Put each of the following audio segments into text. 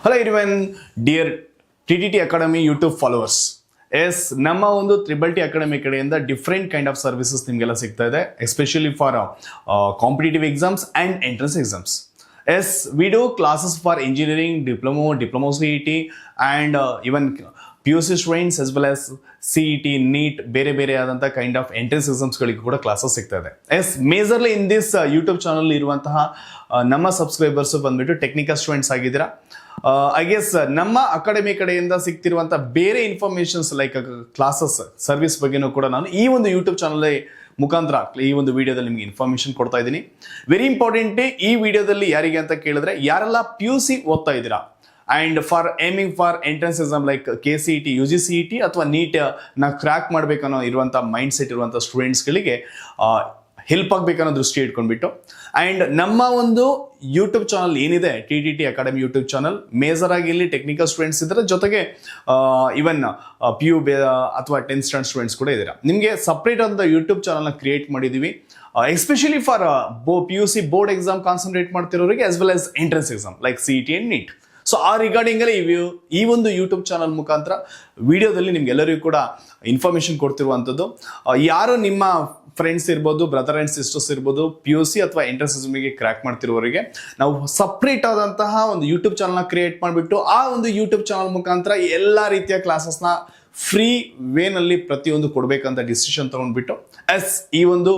Hello everyone dear TTT academy YouTube followers. Yes, ನಮ್ಮ ಒಂದು triple T academy ಕಡೆಯಿಂದ different kind of services ನಿಮಗೆಲ್ಲ ಸಿಗ್ತಾ ಇದೆ, especially for competitive exams and entrance exams. Yes, we do classes for engineering, diploma CET and even PUC students as well as CET, NEET, ಬೇರೆ ಆದಂತಹ kind of entrance ಎಕ್ಸಾಮ್ಸ್ಗಳಿಗೂ ಕೂಡ classes ಸಿಗ್ತಾ ಇದೆ. Yes, majorly in this YouTube channel ಇರುವಂತಹ ನಮ್ಮ subscribers ಬಂದ್ಬಿಟ್ಟು technical students ಆಗಿದ್ದೀರಾ. I guess ನಮ್ಮ ಅಕಾಡೆಮಿ ಕಡೆಯಿಂದ ಸಿಗ್ತಿರುವಂತಹ ಬೇರೆ ಇನ್ಫಾರ್ಮೇಶನ್ಸ್ ಲೈಕ್ ಕ್ಲಾಸಸ್ ಸರ್ವಿಸ್ ಬಗ್ಗೆನೂ ಕೂಡ ನಾನು ಈ ಒಂದು ಯೂಟ್ಯೂಬ್ ಚಾನಲ್ ಮುಖಾಂತರ ಈ ಒಂದು ವಿಡಿಯೋದಲ್ಲಿ ನಿಮಗೆ ಇನ್ಫಾರ್ಮೇಶನ್ ಕೊಡ್ತಾ ಇದ್ದೀನಿ. ವೆರಿ ಇಂಪಾರ್ಟೆಂಟ್, ಈ ವಿಡಿಯೋದಲ್ಲಿ ಯಾರಿಗೆ ಅಂತ ಕೇಳಿದ್ರೆ ಯಾರೆಲ್ಲ PUC ಓದ್ತಾ ಇದ್ದೀರಾ and for aiming for entrance exam like KCET, UGCET ಅಥವಾ NEET ನ ಕ್ರ್ಯಾಕ್ ಮಾಡ್ಬೇಕನ್ನೋ ಇರುವಂಥ ಮೈಂಡ್ ಸೆಟ್ ಇರುವಂಥ ಸ್ಟೂಡೆಂಟ್ಸ್ಗಳಿಗೆ ಹೆಲ್ಪ್ ಆಗಬೇಕನ್ನೋ ದೃಷ್ಟಿ ಇಟ್ಕೊಂಡ್ಬಿಟ್ಟು ಅಂಡ್ ನಮ್ಮ ಒಂದು ಯೂಟ್ಯೂಬ್ ಚಾನಲ್ ಏನಿದೆ TTT academy YouTube channel, major ಆಗಿ ಇಲ್ಲಿ ಟೆಕ್ನಿಕಲ್ ಸ್ಟೂಡೆಂಟ್ಸ್ ಇದ್ದಾರೆ, ಜೊತೆಗೆ ಇವನ್ PU ಅಥವಾ 10th ಸ್ಟ್ಯಾಂಡರ್ಡ್ ಸ್ಟೂಡೆಂಟ್ಸ್ ಕೂಡ ಇದ್ದೀರಾ. ನಿಮಗೆ ಸಪ್ರೇಟ್ ಆದ ಯೂಟ್ಯೂಬ್ ಚಾನಲ್ನ ಕ್ರಿಯೇಟ್ ಮಾಡಿದ್ದೀವಿ, especially for PUC board exam concentrate ಮಾಡ್ತಿರೋರಿಗೆ as well as entrance exam like CET and NEET. So ಆ ರಿಗಾರ್ಡಿಂಗ್ ಅಲ್ಲಿ ಈ ಒಂದು ಯೂಟ್ಯೂಬ್ ಚಾನಲ್ ಮುಖಾಂತರ ವಿಡಿಯೋದಲ್ಲಿ ನಿಮ್ಗೆಲ್ಲರಿಗೂ ಕೂಡ ಇನ್ಫಾರ್ಮೇಶನ್ ಕೊಡ್ತಿರುವಂಥದ್ದು. ಯಾರು ನಿಮ್ಮ ಫ್ರೆಂಡ್ಸ್ ಇರ್ಬೋದು, ಬ್ರದರ್ ಅಂಡ್ ಸಿಸ್ಟರ್ಸ್ ಇರ್ಬೋದು, PUC ಅಥವಾ ಎಂಟ್ರೆನ್ಸ್ ಎಕ್ಸಾಮಿಗೆ ಕ್ರ್ಯಾಕ್ ಮಾಡ್ತಿರೋರಿಗೆ ನಾವು ಸಪ್ರೇಟ್ ಆದಂತಹ ಒಂದು ಯೂಟ್ಯೂಬ್ ಚಾನಲ್ನ ಕ್ರಿಯೇಟ್ ಮಾಡಿಬಿಟ್ಟು ಆ ಒಂದು ಯೂಟ್ಯೂಬ್ ಚಾನಲ್ ಮುಖಾಂತರ ಎಲ್ಲ ರೀತಿಯ ಕ್ಲಾಸಸ್ನ ಫ್ರೀ ವೇನಲ್ಲಿ ಪ್ರತಿಯೊಂದು ಕೊಡಬೇಕಂತ ಡಿಸಿಷನ್ ತಗೊಂಡ್ಬಿಟ್ಟು ಈ ಒಂದು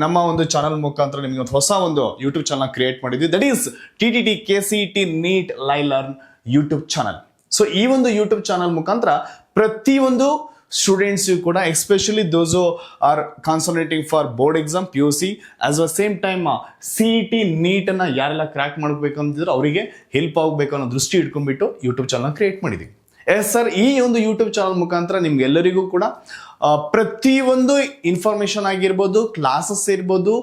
ನಮ್ಮ ಒಂದು ಚಾನಲ್ ಮುಖಾಂತರ ನಿಮಗೆ ಒಂದು ಹೊಸ ಒಂದು ಯೂಟ್ಯೂಬ್ ಚಾನಲ್ ಕ್ರಿಯೇಟ್ ಮಾಡಿದ್ವಿ. That is TTT KCET NEET live learn YouTube channel. So ಈ ಒಂದು ಯೂಟ್ಯೂಬ್ ಚಾನಲ್ ಮುಖಾಂತರ ಪ್ರತಿಯೊಂದು ಸ್ಟೂಡೆಂಟ್ಸ್ ಕೂಡ, especially those are concentrating for board exam PUC as a same time CET NEET ಅನ್ನ ಯಾರೆಲ್ಲ ಕ್ರ್ಯಾಕ್ ಮಾಡ್ಬೇಕಂತಿದ್ರು ಅವರಿಗೆ help ಆಗಬೇಕು ಅನ್ನೋ ದೃಷ್ಟಿ ಇಟ್ಕೊಂಡ್ಬಿಟ್ಟು ಯೂಟ್ಯೂಬ್ ಚಾನಲ್ ಕ್ರಿಯೇಟ್ ಮಾಡಿದ್ವಿ. ಎಸ್ ಸರ್, ಈ ಒಂದು ಯೂಟ್ಯೂಬ್ ಚಾನಲ್ ಮುಖಾಂತರ ನಿಮ್ಗೆಲ್ಲರಿಗೂ ಕೂಡ ಪ್ರತಿಯೊಂದು ಇನ್ಫಾರ್ಮೇಶನ್ ಆಗಿರ್ಬೋದು, ಕ್ಲಾಸಸ್ ಇರ್ಬೋದು,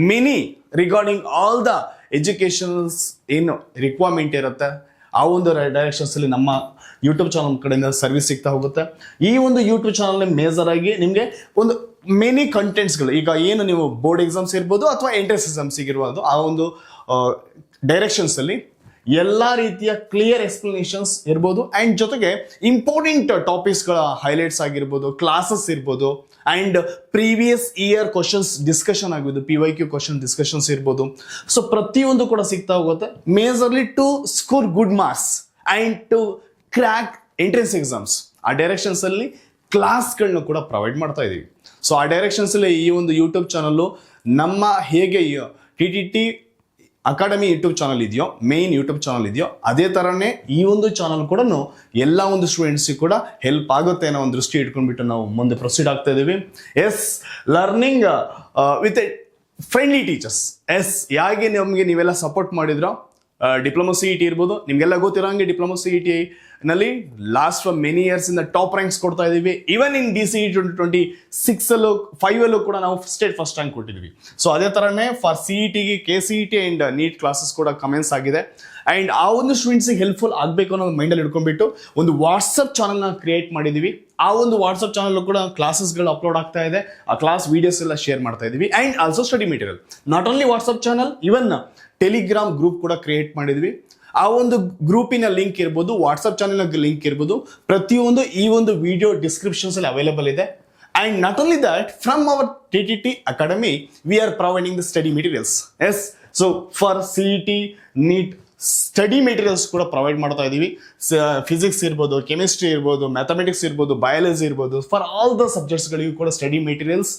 many regarding all the educations ಏನು ರಿಕ್ವೈರ್ಮೆಂಟ್ ಇರುತ್ತೆ ಆ ಒಂದು ಡೈರೆಕ್ಷನ್ಸ್ ಅಲ್ಲಿ ನಮ್ಮ ಯೂಟ್ಯೂಬ್ ಚಾನಲ್ ಕಡೆಯಿಂದ ಸರ್ವಿಸ್ ಸಿಗ್ತಾ ಹೋಗುತ್ತೆ. ಈ ಒಂದು ಯೂಟ್ಯೂಬ್ ಚಾನಲ್ ಮೇಜರ್ ಆಗಿ ನಿಮಗೆ ಒಂದು ಮೆನಿ ಕಂಟೆಂಟ್ಸ್ಗಳು, ಈಗ ಏನು ನೀವು ಬೋರ್ಡ್ ಎಕ್ಸಾಮ್ಸ್ ಇರ್ಬೋದು ಅಥವಾ ಎಂಟ್ರೆನ್ಸ್ ಎಕ್ಸಾಮ್ಸ್ ಇರ್ಬೋದು, ಆ ಒಂದು ಡೈರೆಕ್ಷನ್ಸ್ ಅಲ್ಲಿ ಎಲ್ಲ ರೀತಿಯ ಕ್ಲಿಯರ್ ಎಕ್ಸ್ಪ್ಲನೇಷನ್ಸ್ ಇರ್ಬೋದು ಅಂಡ್ ಜೊತೆಗೆ ಇಂಪಾರ್ಟೆಂಟ್ ಟಾಪಿಕ್ಸ್ಗಳ ಹೈಲೈಟ್ಸ್ ಆಗಿರ್ಬೋದು, ಕ್ಲಾಸಸ್ ಇರ್ಬೋದು and previous year questions discussion ಆಗಿರ್ಬೋದು, PYQ ಕ್ವಶನ್ ಡಿಸ್ಕಷನ್ಸ್ ಇರ್ಬೋದು. ಸೊ ಪ್ರತಿಯೊಂದು ಕೂಡ ಸಿಗ್ತಾ ಹೋಗುತ್ತೆ, majorly to score good marks and to crack entrance exams. ಆ ಡೈರೆಕ್ಷನ್ಸ್ ಅಲ್ಲಿ ಕ್ಲಾಸ್ಗಳನ್ನ ಕೂಡ ಪ್ರೊವೈಡ್ ಮಾಡ್ತಾ ಇದೀವಿ. ಸೊ ಆ ಡೈರೆಕ್ಷನ್ಸ್ ಅಲ್ಲಿ ಈ ಒಂದು ಯೂಟ್ಯೂಬ್ ಚಾನಲ್ ನಮ್ಮ ಹೇಗೆ TTT ಅಕಾಡೆಮಿ ಯೂಟ್ಯೂಬ್ ಚಾನಲ್ ಇದೆಯೋ, ಮೇನ್ ಯೂಟ್ಯೂಬ್ ಚಾನಲ್ ಇದೆಯೋ, ಅದೇ ಥರನೇ ಈ ಒಂದು ಚಾನಲ್ ಕೂಡ ಎಲ್ಲ ಒಂದು ಸ್ಟೂಡೆಂಟ್ಸಿಗೆ ಕೂಡ ಹೆಲ್ಪ್ ಆಗುತ್ತೆ ಅನ್ನೋ ಒಂದು ದೃಷ್ಟಿ ಇಟ್ಕೊಂಡ್ಬಿಟ್ಟು ನಾವು ಮುಂದೆ ಪ್ರೊಸೀಡ್ ಆಗ್ತಾ ಇದ್ದೀವಿ. Yes, learning with a friendly teachers. Yes, ಹೇಗೆ ನಮಗೆ ನೀವೆಲ್ಲ ಸಪೋರ್ಟ್ ಮಾಡಿದ್ರೋ, ಡಿಪ್ಲೊಮೊ CET ಇರ್ಬೋದು, ನಿಮಗೆಲ್ಲ ಗೊತ್ತಿರೋ ಹಂಗೆ ಡಿಪ್ಲೊಮೊ CET ನಲ್ಲಿ ಲಾಸ್ಟ್ ಮೆನಿ ಇಯರ್ಸ್ ಇಂದ ಟಾಪ್ ರ್ಯಾಂಕ್ಸ್ ಕೊಡ್ತಾ ಇದೀವಿ. ಇವನ್ ಇನ್ DCE 2026 5 ಕೂಡ ನಾವು ಸ್ಟೇಟ್ ಫಸ್ಟ್ ರ್ಯಾಂಕ್ ಕೊಟ್ಟಿದ್ವಿ. ಸೊ ಅದೇ ತರನೇ ಫಾರ್ CET ಗೆ KCET ಅಂಡ್ NEET ಕ್ಲಾಸಸ್ ಕೂಡ ಕಮೆಂಟ್ಸ್ ಆಗಿದೆ ಅಂಡ್ ಆ ಒಂದು ಸ್ಟೂಡೆಂಟ್ಸ್ಗೆ ಹೆಲ್ಪ್ಫುಲ್ ಆಗಬೇಕು ಅನ್ನೋ ಮೈಂಡಲ್ಲಿ ಇಟ್ಕೊಂಡ್ಬಿಟ್ಟು ಒಂದು ವಾಟ್ಸಪ್ ಚಾನಲ್ನ ಕ್ರಿಯೇಟ್ ಮಾಡಿದೀವಿ. ಆ ಒಂದು ವಾಟ್ಸಪ್ ಚಾನಲ್ ಕೂಡ ಕ್ಲಾಸಸ್ಗಳು ಅಪ್ಲೋಡ್ ಆಗ್ತಾ ಇದೆ, ಆ ಕ್ಲಾಸ್ ವಿಡಿಯೋಸ್ ಎಲ್ಲ ಶೇರ್ ಮಾಡ್ತಾ ಇದೀವಿ and also study material. Not only WhatsApp channel, even Telegram group ಕೂಡ ಕ್ರಿಯೇಟ್ ಮಾಡಿದ್ವಿ. ಆ ಒಂದು ಗ್ರೂಪಿನ ಲಿಂಕ್ ಇರ್ಬೋದು, ವಾಟ್ಸಪ್ ಚಾನಲ್ ಲಿಂಕ್ ಇರ್ಬೋದು, ಪ್ರತಿಯೊಂದು ಈ ಒಂದು ವಿಡಿಯೋ ಡಿಸ್ಕ್ರಿಪ್ಷನ್ಸ್ ಅಲ್ಲಿ ಅವೈಲೇಬಲ್ ಇದೆ. And not only that, from our TTT academy we are providing the study materials. Yes, so for CET NEET study materials ಕೂಡ ಪ್ರೊವೈಡ್ ಮಾಡ್ತಾ ಇದ್ದೀವಿ. ಫಿಸಿಕ್ಸ್ ಇರ್ಬೋದು, ಕೆಮಿಸ್ಟ್ರಿ ಇರ್ಬೋದು, ಮ್ಯಾಥಮೆಟಿಕ್ಸ್ ಇರ್ಬೋದು, ಬಯಾಲಜಿ ಇರ್ಬೋದು, ಫಾರ್ ಆಲ್ ದ ಸಬ್ಜೆಕ್ಟ್ಸ್ಗಳಿಗೂ ಕೂಡ ಸ್ಟಡಿ ಮೆಟೀರಿಯಲ್ಸ್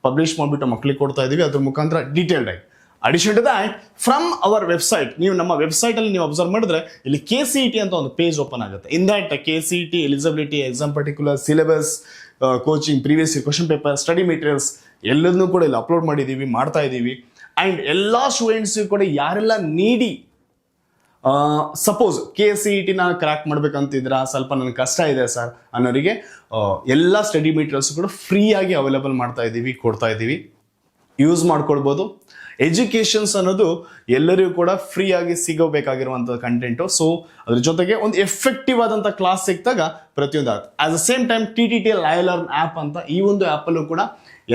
ಪಬ್ಲಿಷ್ ಮಾಡಿಬಿಟ್ಟು ಮಕ್ಕಳಿಗೆ ಕೊಡ್ತಾ ಇದ್ದೀವಿ. ಅದ್ರ ಮುಖಾಂತರ ಡೀಟೇಲ್ಡ್ ಆಗಿ addition to that from our website, ನೀವು ನಮ್ಮ ವೆಬ್ಸೈಟ್ ಅಲ್ಲಿ ನೀವು ಅಬ್ಸರ್ವ್ ಮಾಡಿದ್ರೆ ಇಲ್ಲಿ KCET ಅಂತ ಒಂದು ಪೇಜ್ ಓಪನ್ ಆಗುತ್ತೆ. In that KCET eligibility, exam particular, syllabus, coaching, previous year question paper, study materials ಎಲ್ಲದನ್ನೂ ಕೂಡ ಇಲ್ಲಿ ಅಪ್ಲೋಡ್ ಮಾಡಿದ್ದೀವಿ, ಮಾಡ್ತಾ ಇದ್ದೀವಿ. ಅಂಡ್ ಎಲ್ಲ ಸ್ಟೂಡೆಂಟ್ಸ್ಗೂ ಕೂಡ ಯಾರೆಲ್ಲ ನೀಡಿ ಸಪೋಸ್ KCET ನ ಕ್ರ್ಯಾಕ್ ಮಾಡ್ಬೇಕಂತಿದ್ರ, ಸ್ವಲ್ಪ ನನಗೆ ಕಷ್ಟ ಇದೆ ಸರ್ ಅನ್ನೋರಿಗೆ ಎಲ್ಲ ಸ್ಟಡಿ ಮೆಟೀರಿಯಲ್ಸ್ ಕೂಡ ಫ್ರೀ ಆಗಿ ಅವೈಲೇಬಲ್ ಮಾಡ್ತಾ ಇದ್ದೀವಿ, ಕೊಡ್ತಾ ಇದ್ದೀವಿ, ಯೂಸ್ ಮಾಡ್ಕೊಳ್ಬೋದು. ಎಜುಕೇಶನ್ಸ್ ಅನ್ನೋದು ಎಲ್ಲರಿಗೂ ಕೂಡ ಫ್ರೀ ಆಗಿ ಸಿಗಬೇಕಾಗಿರುವಂಥ ಕಂಟೆಂಟು. ಸೊ ಅದ್ರ ಜೊತೆಗೆ ಒಂದು ಎಫೆಕ್ಟಿವ್ ಆದಂಥ ಕ್ಲಾಸ್ ಸಿಕ್ಕಿದಾಗ ಪ್ರತಿಯೊಂದು ಆಗುತ್ತೆ. As a same time TTT live learn app ಅಂತ ಈ ಒಂದು ಆ್ಯಪಲ್ಲೂ ಕೂಡ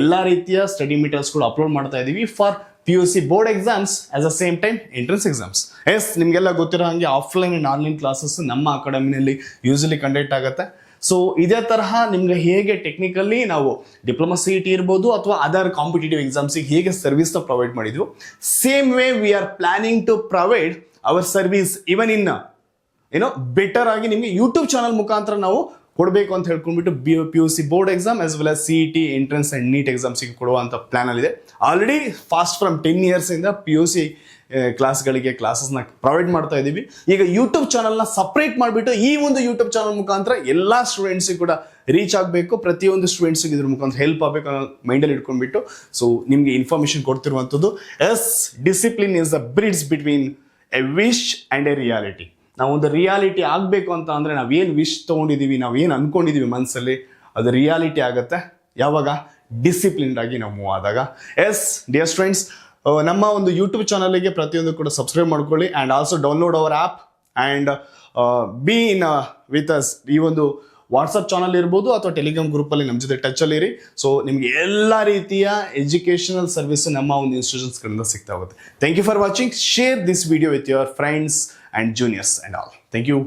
ಎಲ್ಲ ರೀತಿಯ ಸ್ಟಡಿ ಮೆಟೀರಿಯಲ್ಸ್ಗಳು ಅಪ್ಲೋಡ್ ಮಾಡ್ತಾ ಇದ್ದೀವಿ for PUC board exams as a same time entrance exams. Yes, ನಿಮಗೆಲ್ಲ ಗೊತ್ತಿರೋ ಹಾಗೆ ಆಫ್ಲೈನ್ ಅಂಡ್ ಆನ್ಲೈನ್ ಕ್ಲಾಸಸ್ ನಮ್ಮ ಅಕಾಡೆಮಿನಲ್ಲಿ ಯೂಶಲಿ ಕಂಡಕ್ಟ್ ಆಗುತ್ತೆ. ಸೊ ಇದೇ ತರಹ ನಿಮ್ಗೆ ಹೇಗೆ ಟೆಕ್ನಿಕಲಿ ನಾವು ಡಿಪ್ಲೊಮಾ CET ಇರ್ಬೋದು ಅಥವಾ ಅದರ್ ಕಾಂಪಿಟೇಟಿವ್ ಎಕ್ಸಾಮ್ಸಿಗೆ ಹೇಗೆ ಸರ್ವಿಸ್ನ ಪ್ರೊವೈಡ್ ಮಾಡಿದ್ವು, same way we are planning to provide our service even in better ಆಗಿ ನಿಮಗೆ ಯೂಟ್ಯೂಬ್ ಚಾನಲ್ ಮುಖಾಂತರ ನಾವು ಕೊಡಬೇಕು ಅಂತ ಹೇಳ್ಕೊಂಡ್ಬಿಟ್ಟು PUC board exam as well as CET entrance and NEET ಎಕ್ಸಾಮ್ಸಿಗೆ ಕೊಡುವಂಥ ಪ್ಲಾನ್ ಅಲ್ಲಿದೆ. ಆಲ್ರೆಡಿ ಫಾಸ್ಟ್ ಫ್ರಮ್ 10 years ಇಂದ PUC ಕ್ಲಾಸ್ಗಳಿಗೆ ಕ್ಲಾಸಸ್ನ ಪ್ರೊವೈಡ್ ಮಾಡ್ತಾ ಇದ್ದೀವಿ. ಈಗ ಯೂಟ್ಯೂಬ್ ಚಾನಲ್ನ ಸಪ್ರೇಟ್ ಮಾಡಿಬಿಟ್ಟು ಈ ಒಂದು ಯೂಟ್ಯೂಬ್ ಚಾನಲ್ ಮುಖಾಂತರ ಎಲ್ಲ ಸ್ಟೂಡೆಂಟ್ಸಿಗೆ ಕೂಡ ರೀಚ್ ಆಗಬೇಕು, ಪ್ರತಿಯೊಂದು ಸ್ಟೂಡೆಂಟ್ಸಿಗೆ ಇದ್ರ ಮುಖಾಂತರ ಹೆಲ್ಪ್ ಆಗಬೇಕು ಅನ್ನೋ ಮೈಂಡಲ್ಲಿ ಇಟ್ಕೊಂಡ್ಬಿಟ್ಟು ಸೊ ನಿಮಗೆ ಇನ್ಫಾರ್ಮೇಶನ್ ಕೊಡ್ತಿರುವಂಥದ್ದು. Yes, discipline is the bridge between a wish and a reality. ನಾವೊಂದು ರಿಯಾಲಿಟಿ ಆಗಬೇಕು ಅಂತ ಅಂದರೆ ನಾವೇನು ವಿಶ್ ತೊಗೊಂಡಿದ್ದೀವಿ, ನಾವೇನು ಅಂದ್ಕೊಂಡಿದ್ದೀವಿ ಮನಸ್ಸಲ್ಲಿ, ಅದು ರಿಯಾಲಿಟಿ ಆಗುತ್ತೆ ಯಾವಾಗ ಡಿಸಿಪ್ಲಿನ್ಡ್ ಆಗಿ ನಾವು ಮೂವ್ ಆದಾಗ. ಎಸ್ ಡಿಯರ್ ಸ್ಟೂಡೆಂಟ್ಸ್, ನಮ್ಮ ಒಂದು ಯೂಟ್ಯೂಬ್ ಚಾನಲ್ಗೆ ಪ್ರತಿಯೊಂದು ಕೂಡ ಸಬ್ಸ್ಕ್ರೈಬ್ ಮಾಡ್ಕೊಳ್ಳಿ and also download our app and be in with us. ಈ ಒಂದು ವಾಟ್ಸಪ್ ಚಾನಲ್ ಇರ್ಬೋದು ಅಥವಾ ಟೆಲಿಗ್ರಾಮ್ ಗ್ರೂಪಲ್ಲಿ ನಮ್ಮ ಜೊತೆ ಟಚಲ್ಲಿ ಇರಿ. ಸೊ ನಿಮಗೆ ಎಲ್ಲ ರೀತಿಯ ಎಜುಕೇಷನಲ್ ಸರ್ವಿಸ್ ನಮ್ಮ ಒಂದು ಇನ್ಸ್ಟಿಟ್ಯೂಷನ್ಸ್ಗಳಿಂದ ಸಿಗ್ತಾ ಹೋಗುತ್ತೆ. Thank you for watching. Share this video with your friends and juniors and all. Thank you.